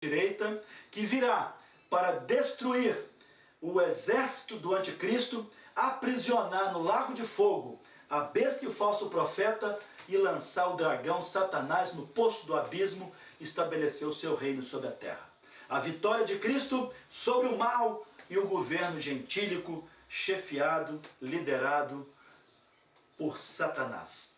direita, que virá para destruir o exército do anticristo, aprisionar no lago de fogo a besta e o falso profeta e lançar o dragão Satanás no poço do abismo, estabelecer o seu reino sobre a terra. A vitória de Cristo sobre o mal e o governo gentílico, chefiado, liderado por Satanás.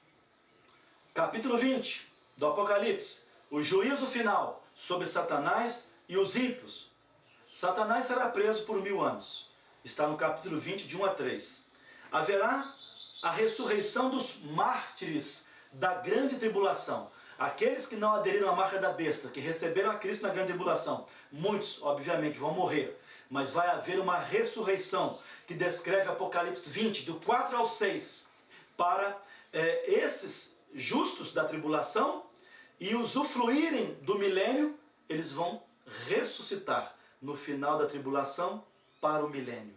Capítulo 20 do Apocalipse, o juízo final sobre Satanás e os ímpios. Satanás será preso por 1000 anos. Está no capítulo 20, de 1 a 3. Haverá a ressurreição dos mártires da grande tribulação. Aqueles que não aderiram à marca da besta, que receberam a Cristo na grande tribulação. Muitos, obviamente, vão morrer. Mas vai haver uma ressurreição que descreve Apocalipse 20, do 4 ao 6, para esses justos da tribulação e usufruírem do milênio. Eles vão ressuscitar no final da tribulação para o milênio.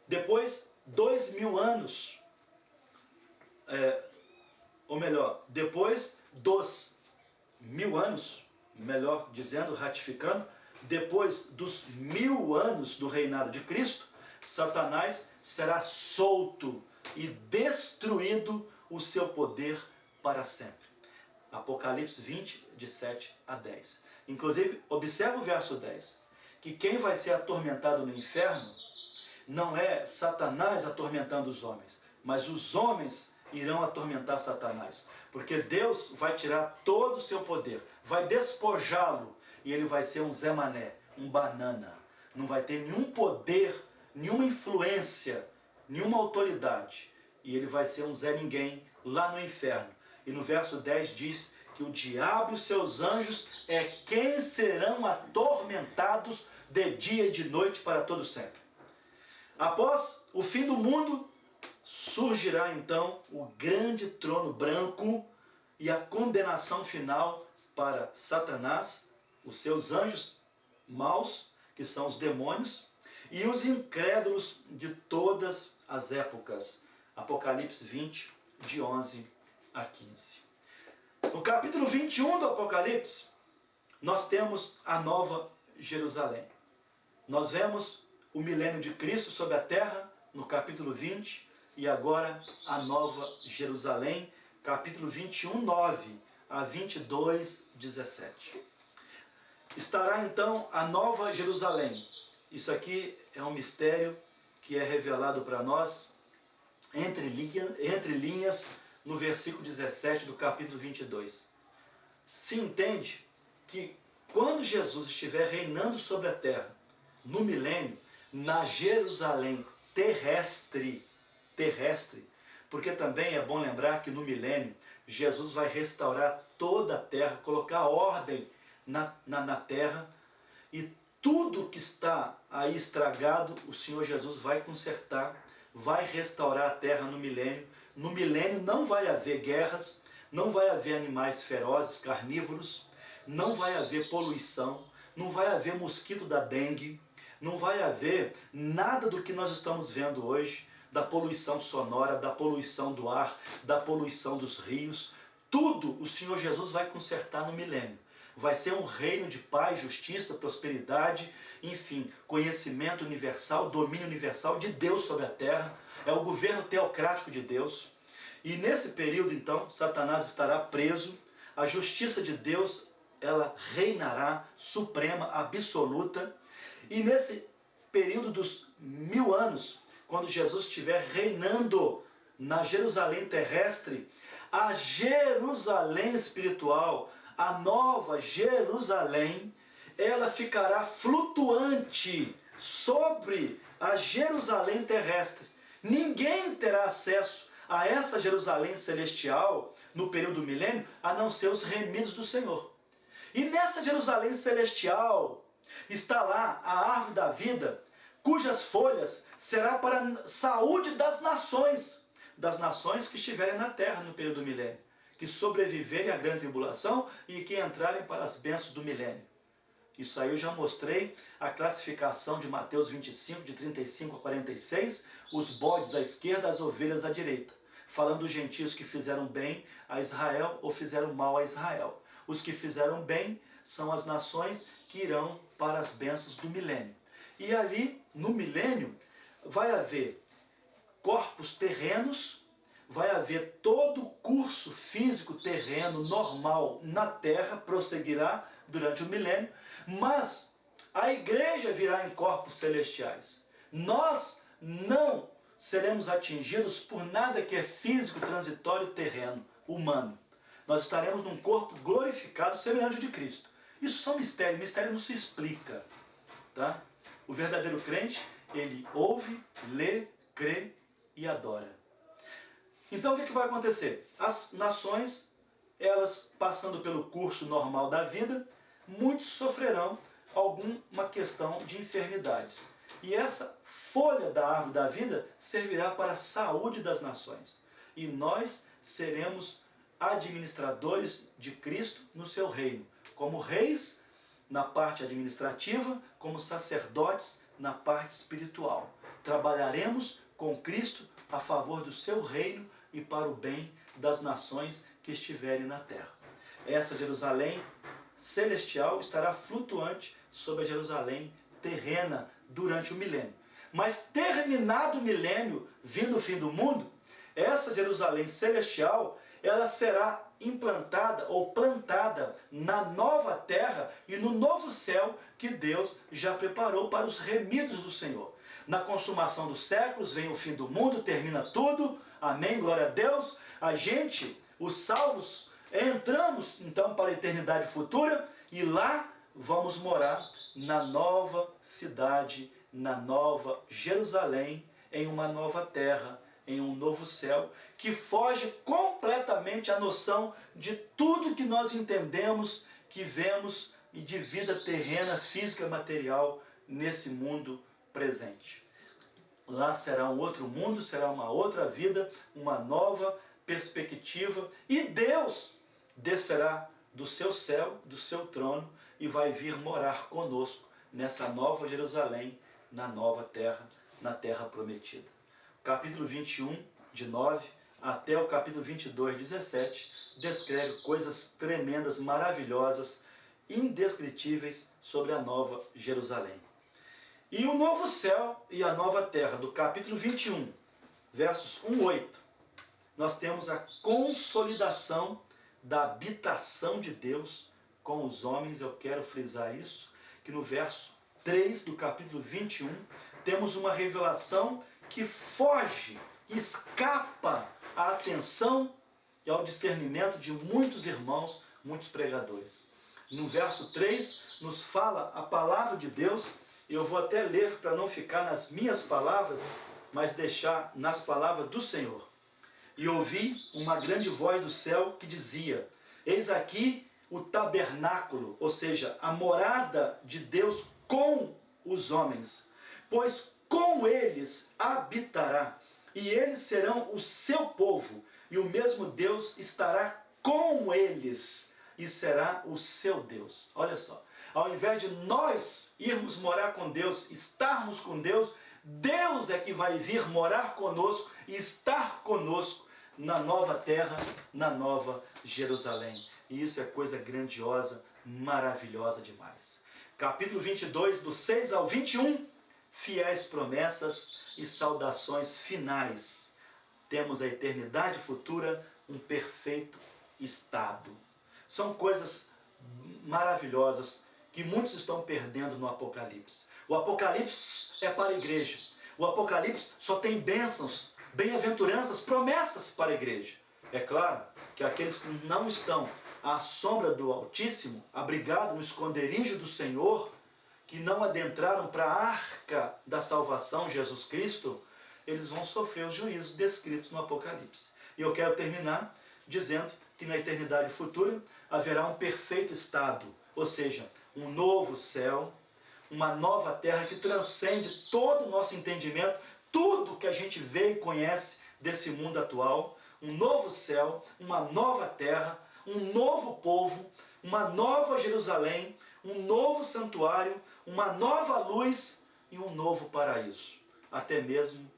Depois, 2000 anos, ou melhor, depois dos 1000 anos, melhor dizendo, ratificando, depois dos 1000 anos do reinado de Cristo, Satanás será solto e destruído o seu poder para sempre. Apocalipse 20, de 7 a 10. Inclusive, observa o verso 10, que quem vai ser atormentado no inferno não é Satanás atormentando os homens, mas os homens irão atormentar Satanás, porque Deus vai tirar todo o seu poder, vai despojá-lo, e ele vai ser um Zé Mané, um banana, não vai ter nenhum poder, nenhuma influência, nenhuma autoridade, e ele vai ser um Zé Ninguém lá no inferno. E no verso 10 diz que o diabo e os seus anjos é quem serão atormentados de dia e de noite para todo sempre. Após o fim do mundo, surgirá então o grande trono branco e a condenação final para Satanás, os seus anjos maus, que são os demônios, e os incrédulos de todas as épocas. Apocalipse 20, de 11 a 15. No capítulo 21 do Apocalipse, nós temos a Nova Jerusalém. Nós vemos o milênio de Cristo sobre a terra, no capítulo 20, e agora a Nova Jerusalém, capítulo 21, 9 a 22, 17. Estará então a Nova Jerusalém. Isso aqui é um mistério que é revelado para nós entre linhas no versículo 17 do capítulo 22. Se entende que quando Jesus estiver reinando sobre a terra, no milênio, na Jerusalém terrestre, porque também é bom lembrar que no milênio, Jesus vai restaurar toda a terra, colocar ordem na terra, e tudo que está aí estragado, o Senhor Jesus vai consertar, vai restaurar a terra no milênio. No milênio não vai haver guerras, não vai haver animais ferozes, carnívoros, não vai haver poluição, não vai haver mosquito da dengue, não vai haver nada do que nós estamos vendo hoje, da poluição sonora, da poluição do ar, da poluição dos rios. Tudo o Senhor Jesus vai consertar no milênio. Vai ser um reino de paz, justiça, prosperidade, enfim, conhecimento universal, domínio universal de Deus sobre a terra. É o governo teocrático de Deus. E nesse período, então, Satanás estará preso. A justiça de Deus, ela reinará suprema, absoluta. E nesse período dos 1000 anos, quando Jesus estiver reinando na Jerusalém terrestre, a Jerusalém espiritual, a Nova Jerusalém, ela ficará flutuante sobre a Jerusalém terrestre. Ninguém terá acesso a essa Jerusalém celestial no período do milênio, a não ser os remidos do Senhor. E nessa Jerusalém celestial está lá a árvore da vida, cujas folhas será para a saúde das nações que estiverem na terra no período do milênio, que sobreviverem à grande tribulação e que entrarem para as bênçãos do milênio. Isso aí eu já mostrei a classificação de Mateus 25, de 35 a 46, os bodes à esquerda, as ovelhas à direita, falando dos gentios que fizeram bem a Israel ou fizeram mal a Israel. Os que fizeram bem são as nações que irão para as bênçãos do milênio. E ali, no milênio, vai haver corpos terrenos, vai haver todo o curso físico terreno normal na Terra, prosseguirá durante o milênio, mas a igreja virá em corpos celestiais. Nós não seremos atingidos por nada que é físico, transitório, terreno, humano. Nós estaremos num corpo glorificado, semelhante ao de Cristo. Isso são mistérios, mistério não se explica. Tá? O verdadeiro crente, ele ouve, lê, crê e adora. Então o que vai acontecer? As nações, elas passando pelo curso normal da vida, muitos sofrerão alguma questão de enfermidades. E essa folha da árvore da vida servirá para a saúde das nações. E nós seremos administradores de Cristo no seu reino, como reis na parte administrativa, como sacerdotes na parte espiritual. Trabalharemos com Cristo a favor do seu reino e para o bem das nações que estiverem na terra. Essa Jerusalém celestial estará flutuante sobre a Jerusalém terrena durante o milênio. Mas terminado o milênio, vindo o fim do mundo, essa Jerusalém celestial, ela será implantada ou plantada na nova terra e no novo céu que Deus já preparou para os remidos do Senhor. Na consumação dos séculos, vem o fim do mundo, termina tudo, amém, glória a Deus. A gente, os salvos, entramos então para a eternidade futura e lá vamos morar na nova cidade, na nova Jerusalém, em uma nova terra, em um novo céu, que foge completamente à noção de tudo que nós entendemos, que vemos e de vida terrena, física, material nesse mundo presente. Lá será um outro mundo, será uma outra vida, uma nova perspectiva, e Deus descerá do seu céu, do seu trono, e vai vir morar conosco nessa nova Jerusalém, na nova terra, na terra prometida. Capítulo 21, de 9 até o capítulo 22, 17, descreve coisas tremendas, maravilhosas, indescritíveis sobre a nova Jerusalém. E o novo céu e a nova terra, do capítulo 21, versos 1 a 8, nós temos a consolidação da habitação de Deus com os homens. Eu quero frisar isso, que no verso 3 do capítulo 21, temos uma revelação que foge, escapa à atenção e ao discernimento de muitos irmãos, muitos pregadores. No verso 3, nos fala a palavra de Deus. Eu vou até ler para não ficar nas minhas palavras, mas deixar nas palavras do Senhor. E ouvi uma grande voz do céu que dizia: eis aqui o tabernáculo, ou seja, a morada de Deus com os homens, pois com eles habitará, e eles serão o seu povo, e o mesmo Deus estará com eles, e será o seu Deus. Olha só, ao invés de nós irmos morar com Deus, estarmos com Deus, Deus é que vai vir morar conosco e estar conosco na nova terra, na nova Jerusalém. E isso é coisa grandiosa, maravilhosa demais. Capítulo 22, do 6 ao 21, fiéis promessas e saudações finais. Temos a eternidade futura, um perfeito estado. São coisas maravilhosas que muitos estão perdendo no Apocalipse. O Apocalipse é para a igreja. O Apocalipse só tem bênçãos, bem-aventuranças, promessas para a igreja. É claro que aqueles que não estão à sombra do Altíssimo, abrigados no esconderijo do Senhor, que não adentraram para a arca da salvação, Jesus Cristo, eles vão sofrer os juízos descritos no Apocalipse. E eu quero terminar dizendo que na eternidade futura haverá um perfeito estado, ou seja, um novo céu, uma nova terra que transcende todo o nosso entendimento, tudo que a gente vê e conhece desse mundo atual, um novo céu, uma nova terra, um novo povo, uma nova Jerusalém, um novo santuário, uma nova luz e um novo paraíso, até mesmo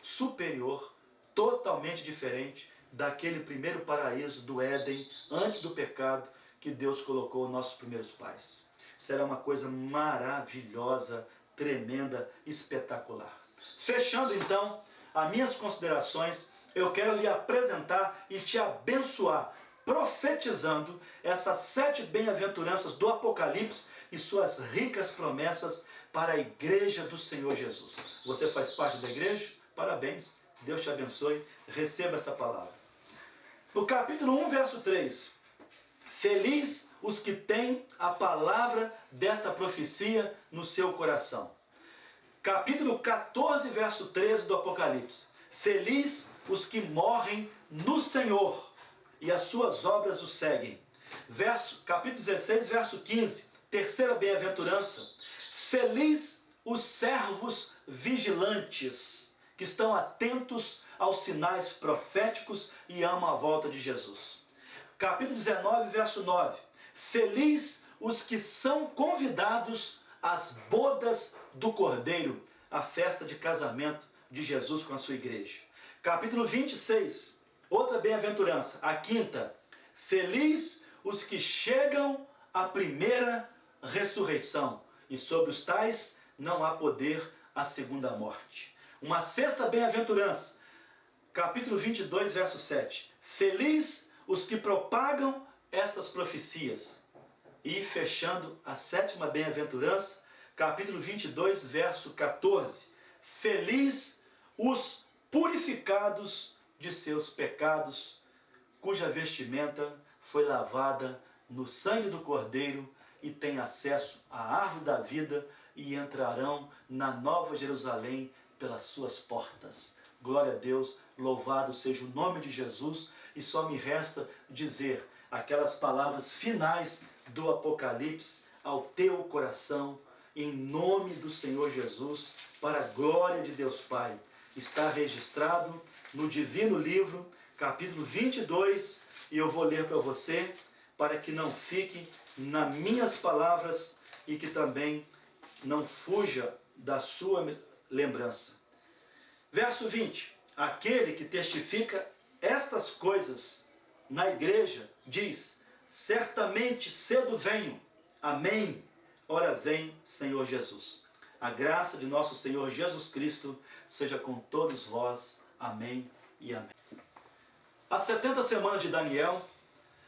superior, totalmente diferente daquele primeiro paraíso do Éden, antes do pecado, que Deus colocou nossos primeiros pais. será uma coisa maravilhosa, tremenda, espetacular. Fechando então as minhas considerações, eu quero lhe apresentar e te abençoar, profetizando essas 7 bem-aventuranças do Apocalipse e suas ricas promessas para a igreja do Senhor Jesus. Você faz parte da igreja? Parabéns, Deus te abençoe, receba essa palavra. No capítulo 1, verso 3, feliz os que têm a palavra desta profecia no seu coração. Capítulo 14, verso 13 do Apocalipse, feliz os que morrem no Senhor e as suas obras o seguem. Capítulo 16, verso 15, terceira bem-aventurança, feliz os servos vigilantes, que estão atentos aos sinais proféticos e amam a volta de Jesus. Capítulo 19, verso 9, feliz os que são convidados às bodas do Cordeiro, a festa de casamento de Jesus com a sua igreja. Capítulo 26, outra bem-aventurança, a quinta, feliz os que chegam à primeira ressurreição, e sobre os tais não há poder a segunda morte. Uma sexta bem-aventurança, capítulo 22, verso 7, feliz os que propagam estas profecias. E fechando a sétima bem-aventurança, capítulo 22, verso 14, feliz os purificados de seus pecados, cuja vestimenta foi lavada no sangue do Cordeiro e tem acesso à árvore da vida e entrarão na Nova Jerusalém pelas suas portas. Glória a Deus, louvado seja o nome de Jesus, e só me resta dizer aquelas palavras finais do Apocalipse ao teu coração, em nome do Senhor Jesus, para a glória de Deus Pai. Está registrado no Divino Livro, capítulo 22, e eu vou ler para você, para que não fique nas minhas palavras e que também não fuja da sua lembrança. Verso 20, aquele que testifica estas coisas na igreja diz, certamente cedo venho, amém, ora vem Senhor Jesus. A graça de nosso Senhor Jesus Cristo seja com todos vós, amém e amém. As 70 semanas de Daniel,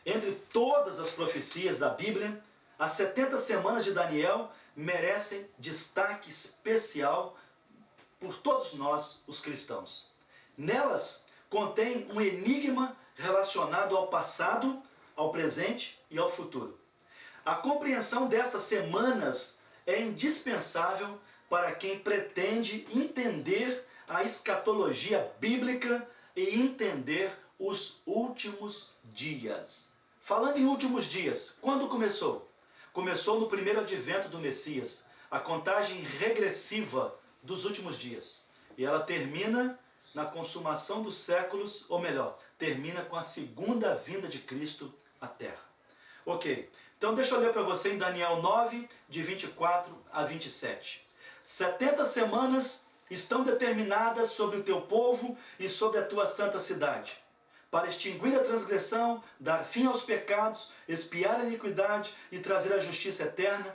entre todas as profecias da Bíblia, as 70 semanas de Daniel merecem destaque especial por todos nós, os cristãos. Nelas contém um enigma relacionado ao passado, ao presente e ao futuro. A compreensão destas semanas é indispensável para quem pretende entender a escatologia bíblica e entender os últimos dias. Falando em últimos dias, quando começou? Começou no primeiro advento do Messias, a contagem regressiva dos últimos dias. E ela termina na consumação dos séculos, ou melhor, termina com a segunda vinda de Cristo à Terra. Ok, então deixa eu ler para você em Daniel 9, de 24 a 27. 70 semanas estão determinadas sobre o teu povo e sobre a tua santa cidade, para extinguir a transgressão, dar fim aos pecados, expiar a iniquidade e trazer a justiça eterna,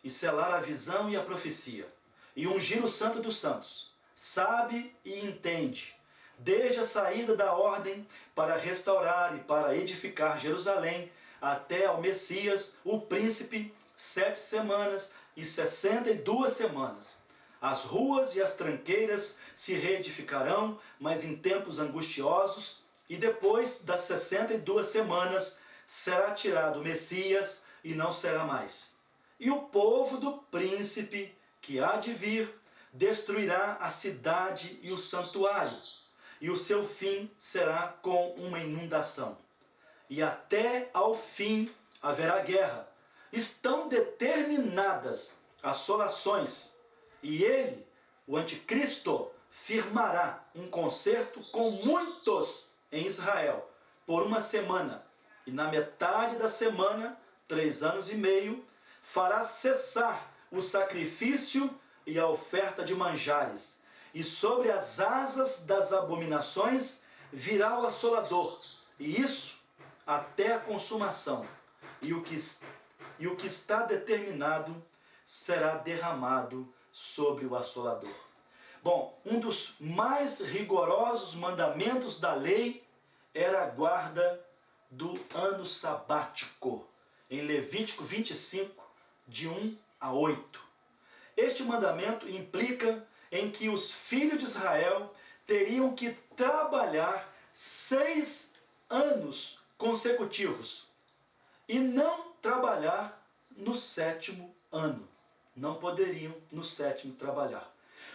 e selar a visão e a profecia, e ungir o santo dos santos. Sabe e entende, desde a saída da ordem para restaurar e para edificar Jerusalém, até ao Messias, o príncipe, 7 semanas e 62 semanas. As ruas e as tranqueiras se reedificarão, mas em tempos angustiosos, e depois das 62 semanas será tirado o Messias e não será mais. E o povo do príncipe que há de vir destruirá a cidade e o santuário, e o seu fim será com uma inundação. E até ao fim haverá guerra. Estão determinadas assolações, e ele, o anticristo, firmará um concerto com muitos em Israel por 1 semana, e na metade da semana, 3 anos e meio, fará cessar o sacrifício e a oferta de manjares, e sobre as asas das abominações virá o assolador, e isso até a consumação. E o que e o que está determinado será derramado sobre o assolador. Bom, um dos mais rigorosos mandamentos da lei era a guarda do ano sabático, em Levítico 25, de 1 a 8. Este mandamento implica em que os filhos de Israel teriam que trabalhar 6 anos consecutivos e não trabalhar no 7º ano. Não poderiam no 7º trabalhar.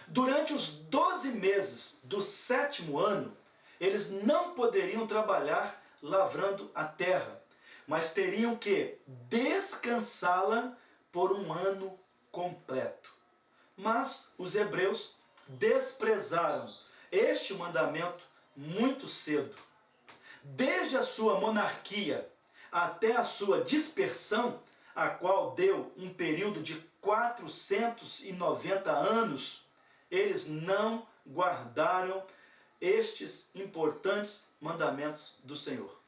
Durante os 12 meses do 7º ano, eles não poderiam trabalhar lavrando a terra, mas teriam que descansá-la por um ano completo. Mas os hebreus desprezaram este mandamento muito cedo. Desde a sua monarquia até a sua dispersão, a qual deu um período de 490 anos, eles não guardaram estes importantes mandamentos do Senhor.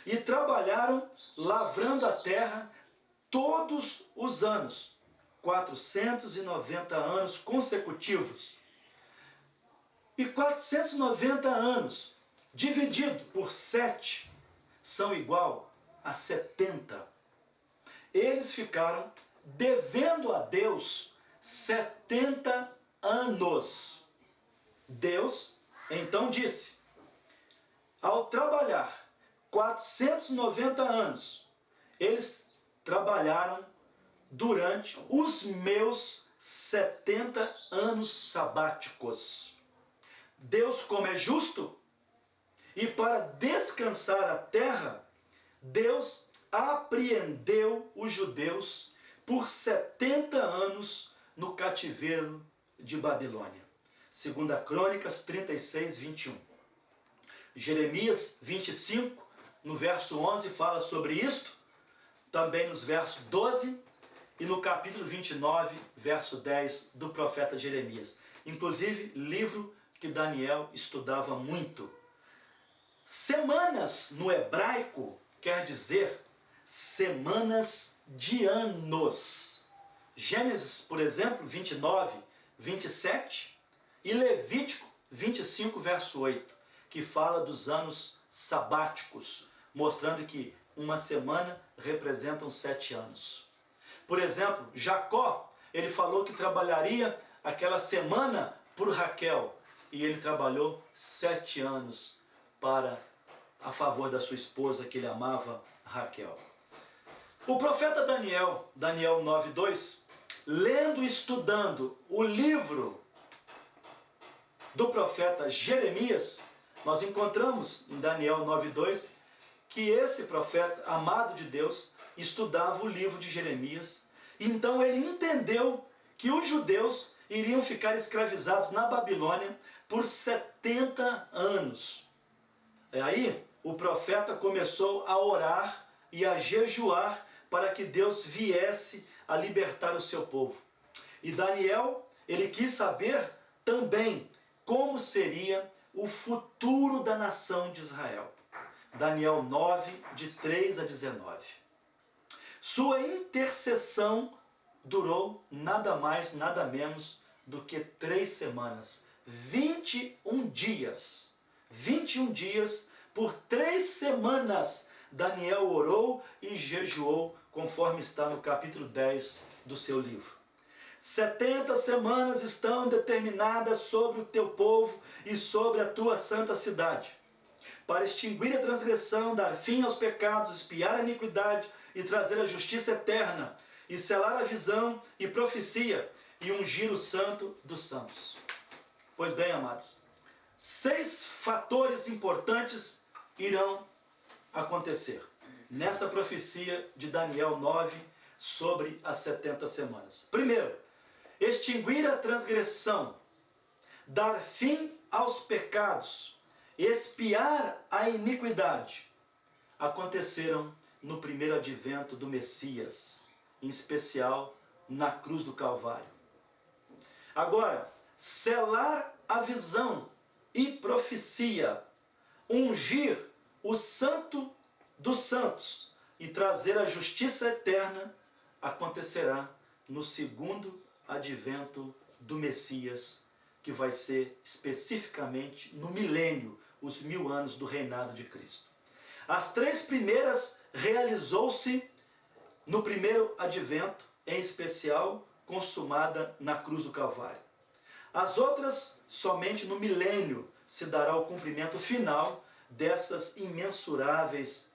E trabalharam lavrando a terra todos os anos, 490 anos consecutivos. E 490 anos dividido por 7 são igual a 70. Eles ficaram devendo a Deus 70 anos. Deus então disse: ao trabalhar 490 anos, eles trabalharam durante os meus 70 anos sabáticos. Deus, como é justo, e para descansar a terra, Deus apreendeu os judeus por 70 anos no cativeiro de Babilônia. 2 Crônicas 36, 21. Jeremias 25, no verso 11, fala sobre isto, também nos versos 12 e no capítulo 29, verso 10 do profeta Jeremias. Inclusive, livro que Daniel estudava muito. Semanas no hebraico quer dizer semanas de anos. Gênesis, por exemplo, 29, 27 e Levítico 25, verso 8, que fala dos anos sabáticos, mostrando que uma semana representa 7 anos. Por exemplo, Jacó, ele falou que trabalharia aquela semana por Raquel, e ele trabalhou 7 anos a favor da sua esposa, que ele amava, Raquel. O profeta Daniel, Daniel 9:2, lendo e estudando o livro do profeta Jeremias, nós encontramos em Daniel 9:2 que esse profeta, amado de Deus, estudava o livro de Jeremias. Então ele entendeu que os judeus iriam ficar escravizados na Babilônia por 70 anos. Aí o profeta começou a orar e a jejuar para que Deus viesse a libertar o seu povo. E Daniel, ele quis saber também como seria o futuro da nação de Israel. Daniel 9, de 3 a 19. Sua intercessão durou nada mais, nada menos do que 3 semanas. 21 dias. 21 dias, por 3 semanas, Daniel orou e jejuou, conforme está no capítulo 10 do seu livro. 70 semanas estão determinadas sobre o teu povo e sobre a tua santa cidade, para extinguir a transgressão, dar fim aos pecados, expiar a iniquidade e trazer a justiça eterna, e selar a visão e profecia, e ungir o santo dos santos. Pois bem, amados, 6 fatores importantes irão acontecer nessa profecia de Daniel 9 sobre as 70 semanas. Primeiro, extinguir a transgressão, dar fim aos pecados, expiar a iniquidade, aconteceram no primeiro advento do Messias, em especial na cruz do Calvário. Agora, selar a visão e profecia, ungir o santo dos santos e trazer a justiça eterna acontecerá no segundo advento do Messias, que vai ser especificamente no milênio, os 1000 anos do reinado de Cristo. As 3 primeiras realizou-se no primeiro advento, em especial consumada na cruz do Calvário. As outras, somente no milênio, se dará o cumprimento final dessas imensuráveis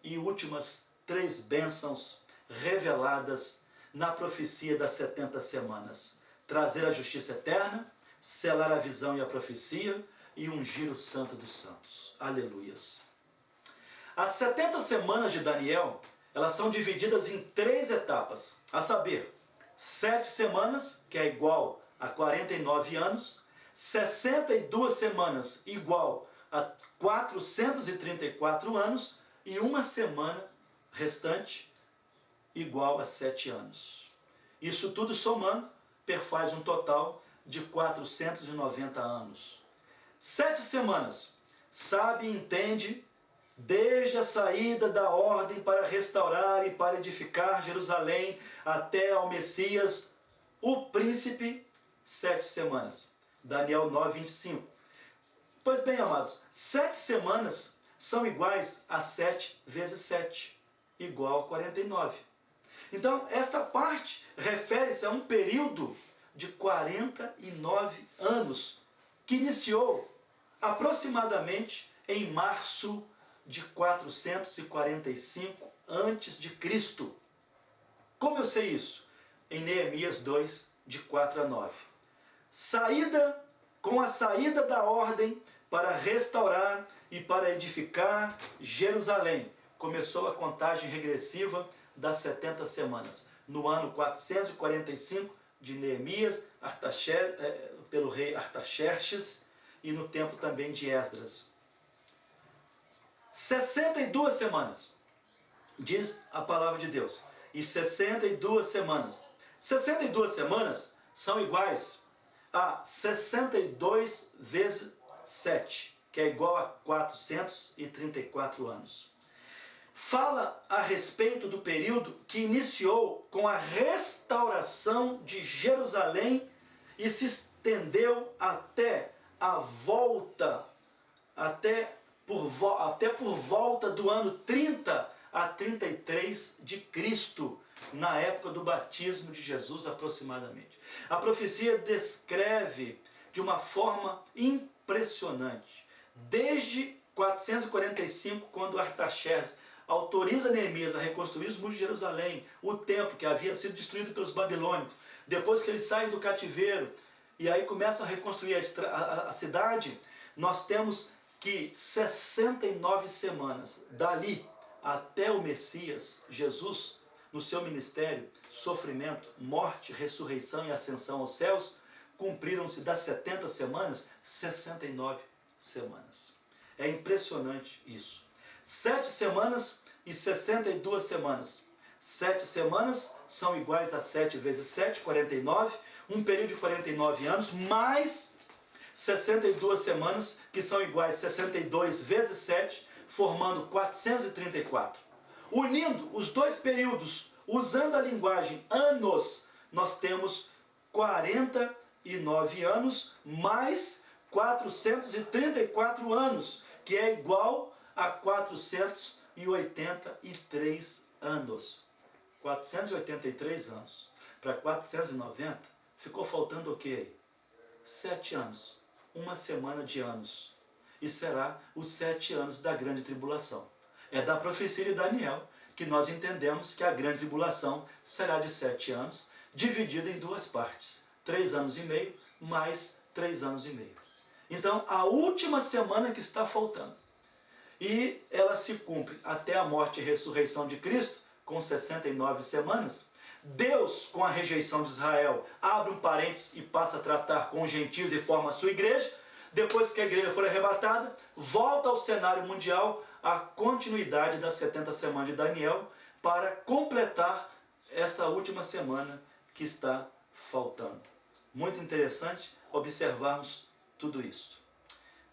e últimas 3 bênçãos reveladas na profecia das 70 semanas. Trazer a justiça eterna, selar a visão e a profecia e ungir o santo dos santos. Aleluias. As 70 semanas de Daniel, elas são divididas em 3 etapas, a saber, 7 semanas, que é igual a 49 anos, 62 semanas, igual a 434 anos, e 1 semana restante, igual a 7 anos. Isso tudo somando, perfaz um total de 490 anos. 7 semanas, sabe e entende, desde a saída da ordem para restaurar e para edificar Jerusalém até ao Messias, o príncipe, 7 semanas. Daniel 9, 25. Pois bem, amados, 7 semanas são iguais a 7 vezes 7, igual a 49. Então, esta parte refere-se a um período de 49 anos, que iniciou aproximadamente em março de 445 a.C. Como eu sei isso? Em Neemias 2, de 4 a 9. Com a saída da ordem para restaurar e para edificar Jerusalém, começou a contagem regressiva das 70 semanas. No ano 445 de Neemias, pelo rei Artaxerxes, e no tempo também de Esdras. 62 semanas, diz a palavra de Deus. E 62 semanas. 62 semanas são iguais a 62 vezes 7, que é igual a 434 anos. Fala a respeito do período que iniciou com a restauração de Jerusalém e se estendeu até a volta, até por volta do ano 30 a 33 de Cristo, na época do batismo de Jesus aproximadamente. A profecia descreve de uma forma impressionante, desde 445, quando Artaxerxes autoriza Neemias a reconstruir os muros de Jerusalém, o templo que havia sido destruído pelos babilônicos, depois que eles saem do cativeiro e aí começam a reconstruir a cidade, nós temos que 69 semanas, dali até o Messias, Jesus, no seu ministério, sofrimento, morte, ressurreição e ascensão aos céus, cumpriram-se das 70 semanas, 69 semanas. É impressionante isso. 7 semanas e 62 semanas. 7 semanas são iguais a 7 vezes 7, 49, um período de 49 anos, mais 62 semanas, que são iguais a 62 vezes 7, formando 434. Unindo os dois períodos, usando a linguagem anos, nós temos 49 anos mais 434 anos, que é igual a 483 anos. 483 anos. Para 490, ficou faltando o quê? 7 anos. Uma semana de anos. E será os 7 anos da grande tribulação. É da profecia de Daniel que nós entendemos que a grande tribulação será de 7 anos, dividida em 2 partes. 3 anos e meio, mais 3 anos e meio. Então, a última semana que está faltando. E ela se cumpre até a morte e ressurreição de Cristo, com 69 semanas. Deus, com a rejeição de Israel, abre um parênteses e passa a tratar com os gentios e forma a sua igreja. Depois que a igreja for arrebatada, volta ao cenário mundial a continuidade das 70 semanas de Daniel para completar esta última semana que está faltando. Muito interessante observarmos tudo isso.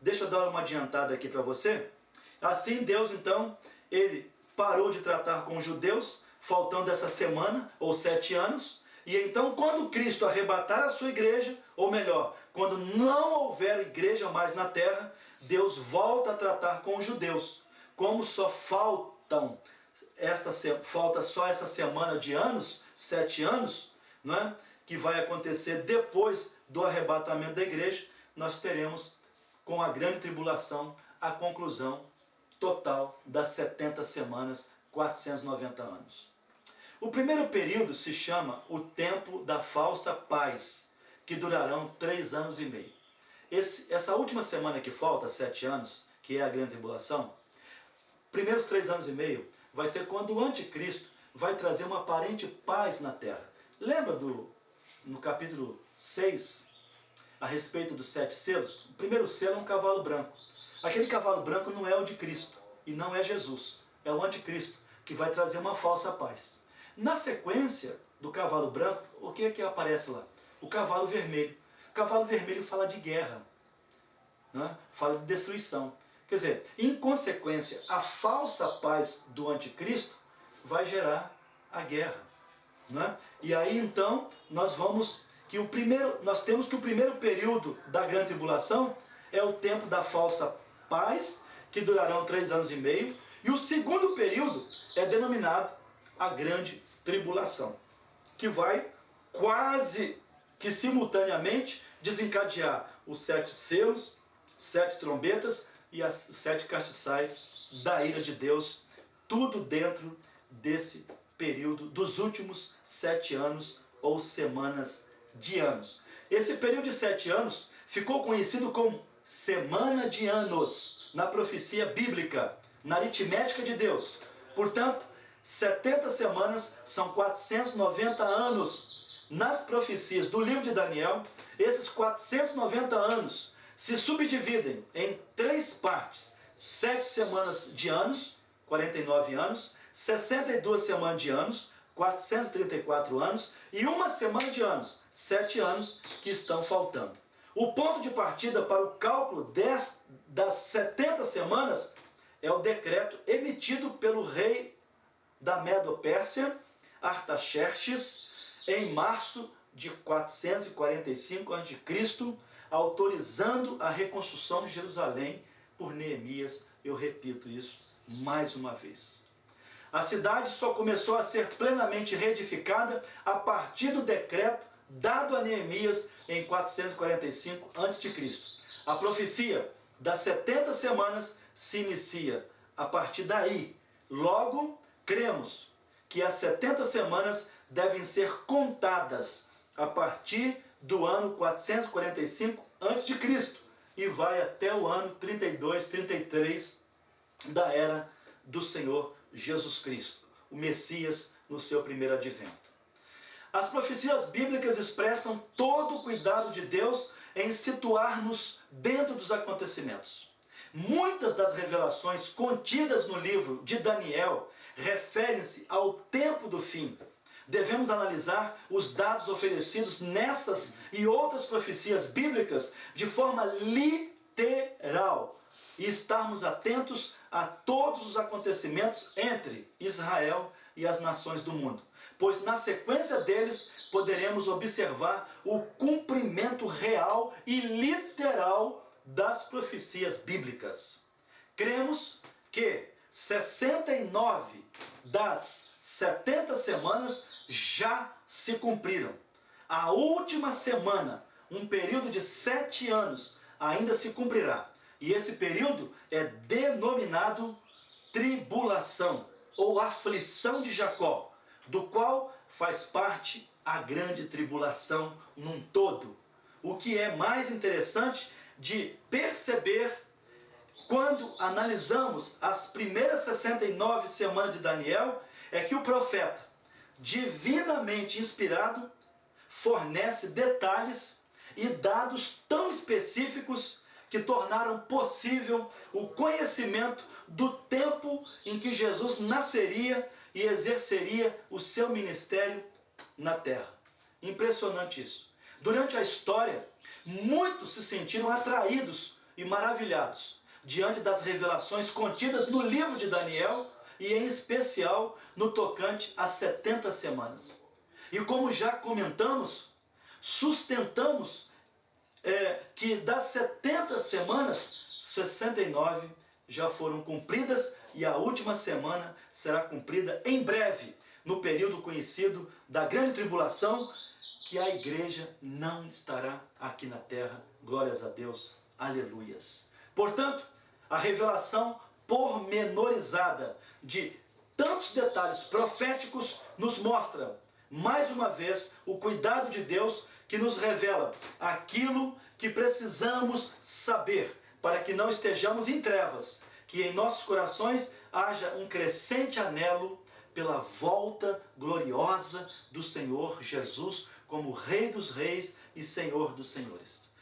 Deixa eu dar uma adiantada aqui para você. Assim Deus, então, ele parou de tratar com os judeus, faltando essa semana, ou 7 anos, e então quando Cristo arrebatar a sua igreja, ou melhor, quando não houver igreja mais na terra, Deus volta a tratar com os judeus. Como só falta só essa semana de anos, 7 anos, não é? Que vai acontecer depois do arrebatamento da igreja, nós teremos, com a grande tribulação, a conclusão total das 70 semanas, 490 anos. O primeiro período se chama o tempo da falsa paz, que durarão 3 anos e meio. Essa última semana que falta, 7 anos, que é a grande tribulação, primeiros 3 anos e meio, vai ser quando o anticristo vai trazer uma aparente paz na terra. Lembra no capítulo 6, a respeito dos 7 selos? O primeiro selo é um cavalo branco. Aquele cavalo branco não é o de Cristo, e não é Jesus, é o anticristo, que vai trazer uma falsa paz. Na sequência do cavalo branco, o que é que aparece lá? O cavalo vermelho. O cavalo vermelho fala de guerra, né? Fala de destruição. Quer dizer, em consequência, a falsa paz do anticristo vai gerar a guerra, né? E aí então nós temos que o primeiro período da grande tribulação é o tempo da falsa paz, que durarão 3 anos e meio, e o segundo período é denominado a grande tribulação, que vai quase que simultaneamente desencadear os 7 selos, 7 trombetas e as 7 castiçais da ira de Deus, tudo dentro desse período dos últimos 7 anos ou semanas de anos. Esse período de 7 anos ficou conhecido como semana de anos na profecia bíblica, na aritmética de Deus. Portanto, 70 semanas são 490 anos. Nas profecias do livro de Daniel, esses 490 anos se subdividem em 3 partes: 7 semanas de anos, 49 anos, 62 semanas de anos, 434 anos, e 1 semana de anos, 7 anos que estão faltando. O ponto de partida para o cálculo das 70 semanas é o decreto emitido pelo rei da Medo-Pérsia, Artaxerxes, em março de 445 a.C., autorizando a reconstrução de Jerusalém por Neemias. Eu repito isso mais uma vez. A cidade só começou a ser plenamente reedificada a partir do decreto dado a Neemias em 445 a.C. A profecia das 70 semanas se inicia a partir daí. Logo, cremos que as 70 semanas devem ser contadas a partir do ano 445 a.C. e vai até o ano 32, 33 da era do Senhor Jesus Cristo, o Messias no seu primeiro advento. As profecias bíblicas expressam todo o cuidado de Deus em situar-nos dentro dos acontecimentos. Muitas das revelações contidas no livro de Daniel referem-se ao tempo do fim. Devemos analisar os dados oferecidos nessas e outras profecias bíblicas de forma literal e estarmos atentos a todos os acontecimentos entre Israel e as nações do mundo, pois na sequência deles poderemos observar o cumprimento real e literal das profecias bíblicas. Cremos que 69 das 70 semanas já se cumpriram. A última semana, um período de 7 anos, ainda se cumprirá. E esse período é denominado tribulação, ou aflição de Jacó, do qual faz parte a grande tribulação num todo. O que é mais interessante de perceber quando analisamos as primeiras 69 semanas de Daniel é que o profeta, divinamente inspirado, fornece detalhes e dados tão específicos que tornaram possível o conhecimento do tempo em que Jesus nasceria e exerceria o seu ministério na terra. Impressionante isso. Durante a história, muitos se sentiram atraídos e maravilhados diante das revelações contidas no livro de Daniel, e em especial no tocante às 70 semanas. E como já comentamos, sustentamos que das 70 semanas, 69 já foram cumpridas e a última semana será cumprida em breve, no período conhecido da grande tribulação, que a igreja não estará aqui na terra. Glórias a Deus, aleluias. Portanto, a revelação pormenorizada de tantos detalhes proféticos nos mostra, mais uma vez, o cuidado de Deus que nos revela aquilo que precisamos saber para que não estejamos em trevas, que em nossos corações haja um crescente anelo pela volta gloriosa do Senhor Jesus como Rei dos Reis e Senhor dos Senhores.